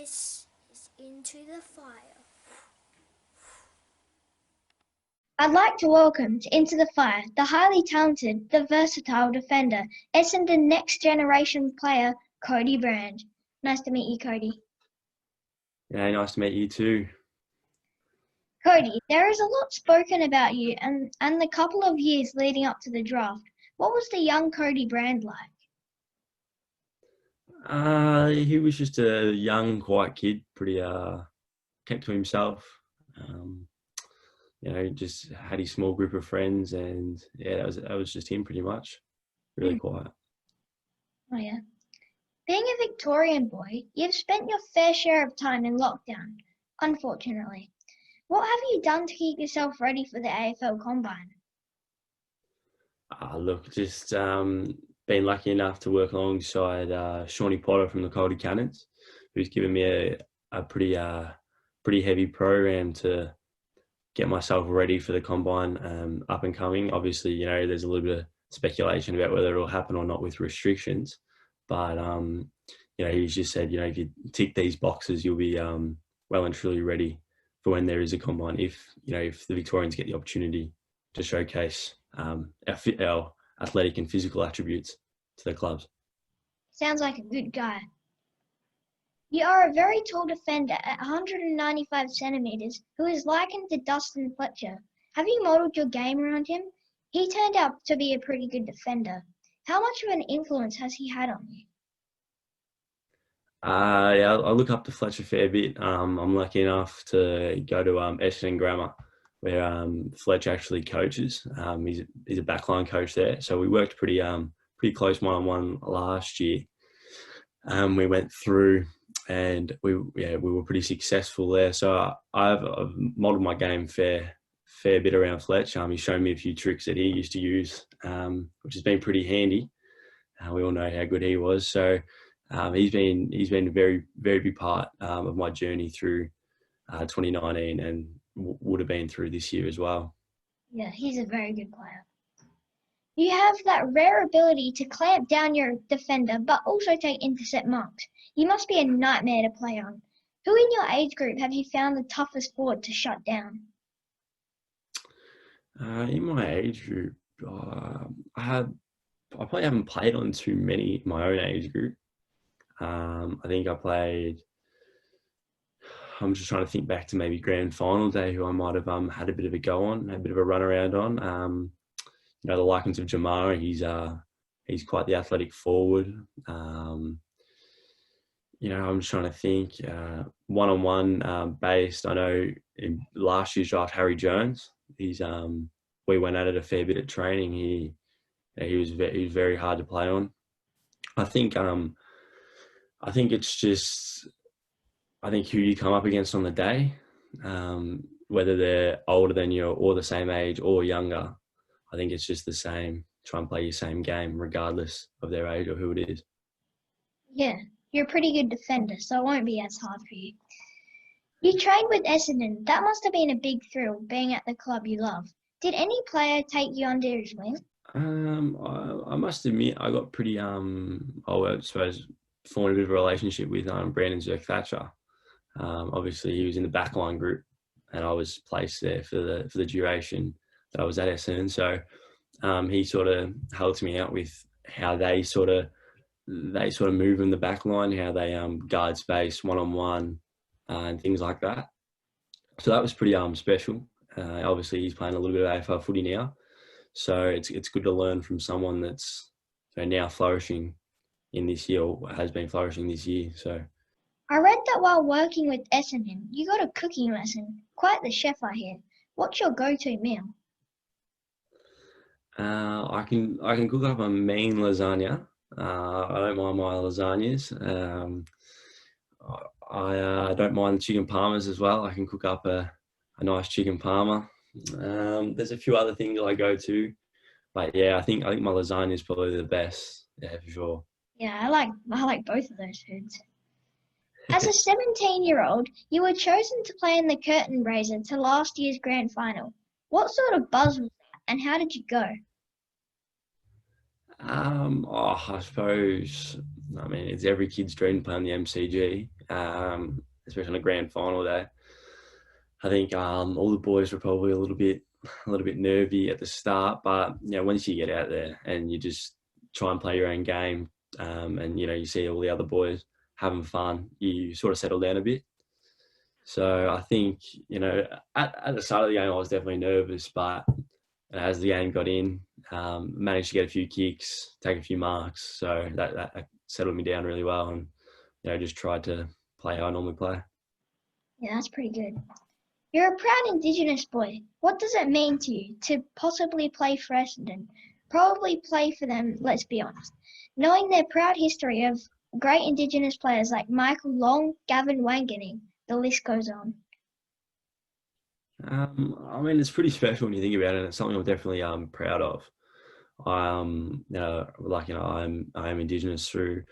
This is Into the Fire. I'd like to welcome to Into the Fire the highly talented, the versatile defender, Essendon next generation player, Cody Brand. Nice to meet you, Cody. Yeah, nice to meet you too. Cody, there is a lot spoken about you and the couple of years leading up to the draft. What was the young Cody Brand like? He was just a young, quiet kid, pretty kept to himself. Just had his small group of friends, and yeah, that was just him pretty much. Really quiet. Oh yeah. Being a Victorian boy, you've spent your fair share of time in lockdown, unfortunately. What have you done to keep yourself ready for the AFL Combine? Look, just been lucky enough to work alongside Shawnee Potter from the Cody Cannons, who's given me a pretty heavy program to get myself ready for the Combine up and coming. Obviously, there's a little bit of speculation about whether it'll happen or not with restrictions, but he's just said, if you tick these boxes, you'll be well and truly ready for when there is a Combine. If the Victorians get the opportunity to showcase our athletic and physical attributes to the clubs. Sounds like a good guy. You are a very tall defender at 195 centimetres who is likened to Dustin Fletcher. Have you modelled your game around him? He turned out to be a pretty good defender. How much of an influence has he had on you? Yeah, I look up to Fletcher a fair bit. I'm lucky enough to go to Essendon Grammar, where Fletch actually coaches. He's a backline coach there, so we worked pretty close one-on-one last year. We went through, and we were pretty successful there. So I've modelled my game fair bit around Fletch. He's shown me a few tricks that he used to use, which has been pretty handy. We all know how good he was. So he's been a very, very big part of my journey through 2019 and would have been through this year as well. Yeah, he's a very good player. You have that rare ability to clamp down your defender but also take intercept marks. You must be a nightmare to play on. Who in your age group have you found the toughest forward to shut down? In my age group, I probably haven't played on too many in my own age group. I think I played. I'm just trying to think back to maybe grand final day, who I might have had a bit of a go on, a bit of a run around on. The likings of Jamara, he's quite the athletic forward. I'm just trying to think. One-on-one based, I know in last year's draft, Harry Jones. We went at it a fair bit at training. He was very hard to play on. I think it's just, I think who you come up against on the day, whether they're older than you or the same age or younger, I think it's just the same. Try and play your same game regardless of their age or who it is. Yeah, you're a pretty good defender, so it won't be as hard for you. You trained with Essendon. That must have been a big thrill, being at the club you love. Did any player take you under his wing? I must admit, I got pretty, I suppose, formed a bit of a relationship with Brandon Thatcher. Obviously, he was in the backline group, and I was placed there for the duration that I was at Essendon. So he sort of helped me out with how they sort of move in the backline, how they guard space one-on-one and things like that. So that was pretty special. Obviously, he's playing a little bit of AFL footy now, so it's good to learn from someone that's now flourishing in this year, or has been flourishing this year. So I read that while working with Essendon, you got a cooking lesson. Quite the chef, I hear. What's your go-to meal? I can cook up a mean lasagna. I don't mind my lasagnas. I don't mind the chicken parmas as well. I can cook up a nice chicken parma. There's a few other things I go to, but yeah, I think my lasagna is probably the best. Yeah, for sure. Yeah, I like both of those foods. As a 17-year-old, you were chosen to play in the curtain raiser to last year's grand final. What sort of buzz was that, and how did you go? I suppose I mean, it's every kid's dream to play on the MCG, especially on a grand final day. I think all the boys were probably a little bit nervy at the start, but once you get out there and you just try and play your own game, and you see all the other boys having fun, you sort of settle down a bit. So I think at the start of the game I was definitely nervous, but as the game got in, managed to get a few kicks, take a few marks, so that settled me down really well, and just tried to play how I normally play. Yeah, that's pretty good. You're a proud Indigenous boy. What does it mean to you to possibly play for Essendon? Probably play for them, let's be honest. Knowing their proud history of great Indigenous players like Michael Long, Gavin Wanganeen, the list goes on. I mean, it's pretty special when you think about it, and it's something I'm definitely proud of. I am Indigenous through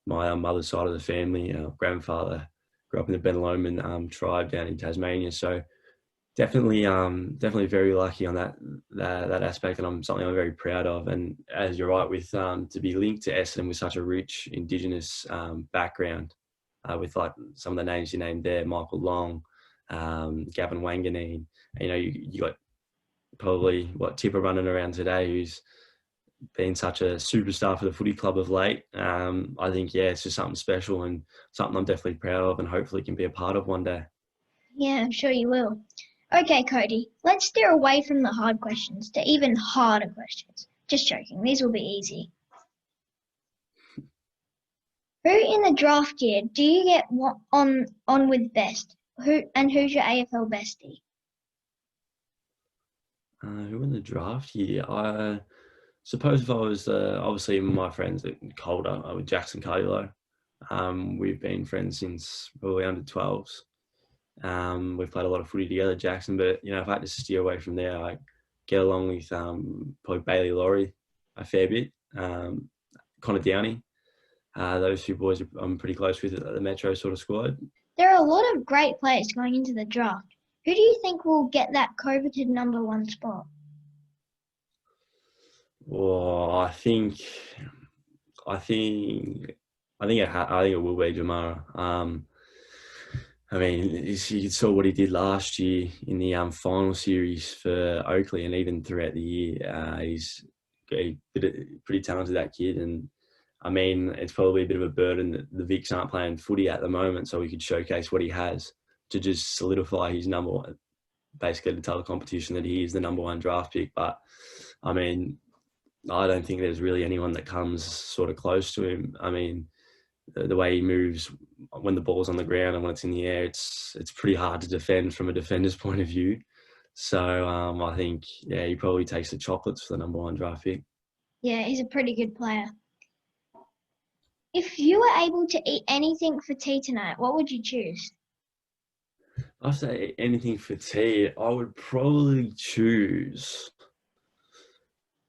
my mother's side of the family. Grandfather grew up in the Benaloman tribe down in Tasmania, so definitely very lucky on that aspect, and something I'm very proud of. And as you're right, with to be linked to Essendon with such a rich Indigenous background, with like some of the names you named there, Michael Long, Gavin Wanganeen, you got probably Tipper running around today, who's been such a superstar for the footy club of late. I think, it's just something special and something I'm definitely proud of and hopefully can be a part of one day. Yeah, I'm sure you will. Okay, Cody, let's steer away from the hard questions to even harder questions. Just joking, these will be easy. Who in the draft year do you get on with best? Who's your AFL bestie? Who in the draft year? I suppose if I was obviously my friends at Calder with Jackson Cardio, we've been friends since probably under 12s. We've played a lot of footy together, Jackson, but if I had to steer away from there, I get along with probably Bailey Laurie a fair bit, Connor Downey. Those two boys I'm pretty close with at the Metro sort of squad. There are a lot of great players going into the draft. Who do you think will get that coveted number one spot? Well, I think it will be Jamara. I mean, you saw what he did last year in the final series for Oakley, and even throughout the year, he's pretty talented, that kid. And I mean, it's probably a bit of a burden that the Vics aren't playing footy at the moment, so we could showcase what he has to just solidify his number one, basically to tell the competition that he is the number one draft pick. But I mean, I don't think there's really anyone that comes sort of close to him. I mean, the way he moves when the ball's on the ground and when it's in the air, it's pretty hard to defend from a defender's point of view. So I think, he probably takes the chocolates for the number one draft pick. Yeah, he's a pretty good player. If you were able to eat anything for tea tonight, what would you choose? I'd say anything for tea, I would probably choose.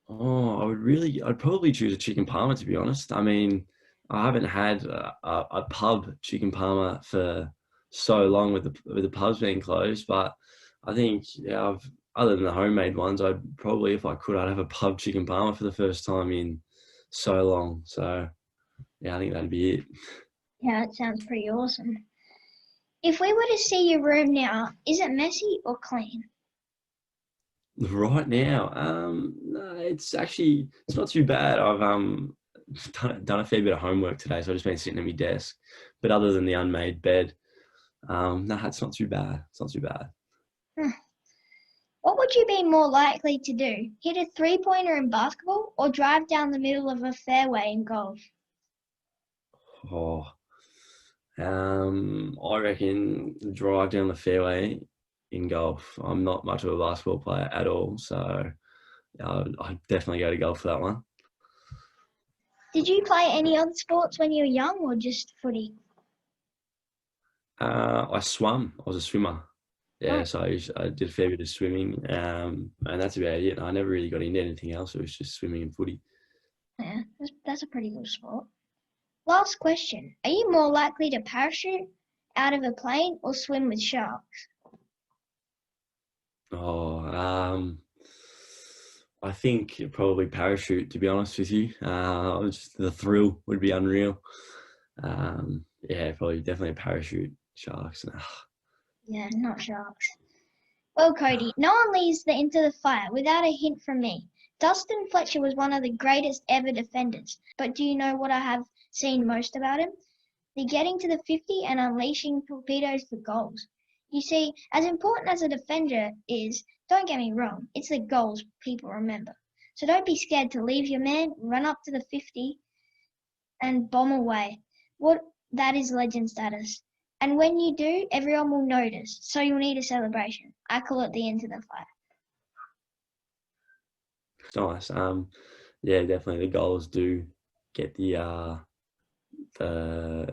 I'd probably choose a chicken parma, to be honest. I mean, I haven't had a pub chicken parma for so long with the pubs being closed, but I think other than the homemade ones, I'd probably, if I could, I'd have a pub chicken parma for the first time in so long. So I think that'd be it. Yeah, that sounds pretty awesome. If we were to see your room now, is it messy or clean? Right now, no, it's not too bad. I've done a fair bit of homework today, so I've just been sitting at my desk. But other than the unmade bed, no, it's not too bad. It's not too bad. What would you be more likely to do? Hit a three-pointer in basketball or drive down the middle of a fairway in golf? Oh, I reckon drive down the fairway in golf. I'm not much of a basketball player at all, so I'd definitely go to golf for that one. Did you play any other sports when you were young or just footy? I swam. I was a swimmer. Yeah, Oh. so I did a fair bit of swimming, and that's about it. I never really got into anything else. It was just swimming and footy. Yeah, that's a pretty good sport. Last question. Are you more likely to parachute out of a plane or swim with sharks? Oh, I think probably parachute, to be honest with you. Just the thrill would be unreal. Yeah, probably definitely a parachute. Sharks. Yeah, not sharks. Well, Cody, no one leaves into the fire without a hint from me. Dustin Fletcher was one of the greatest ever defenders, but do you know what I have seen most about him? The getting to the 50 and unleashing torpedoes for goals. You see, as important as a defender is, don't get me wrong, it's the goals people remember. So don't be scared to leave your man, run up to the 50 and bomb away. That is legend status. And when you do, everyone will notice, so you'll need a celebration. I call it the into the fire. It's nice. Yeah, definitely the goals do get the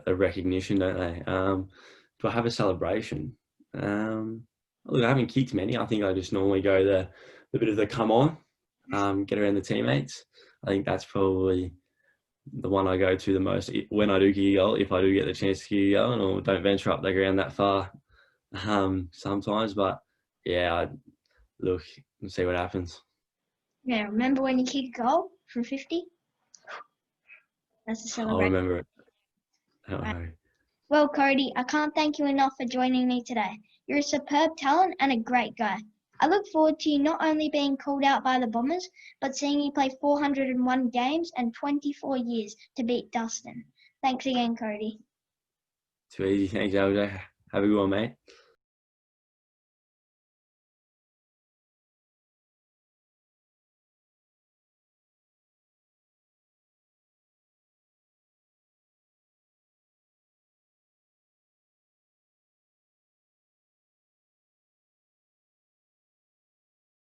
recognition, don't they? Do I have a celebration? Look, I haven't kicked many. I think I just normally go the bit of the come on, get around the teammates. I think that's probably the one I go to the most when I do kick a goal, if I do get the chance to kick a goal, or don't venture up the ground that far sometimes. But yeah, look and see what happens. Yeah, remember when you kick a goal from 50? That's a celebration. I'll remember it. Right. Well, Cody, I can't thank you enough for joining me today. You're a superb talent and a great guy. I look forward to you not only being called out by the Bombers, but seeing you play 401 games and 24 years to beat Dustin. Thanks again, Cody. Too easy. Thanks, LJ. Have a good one, mate.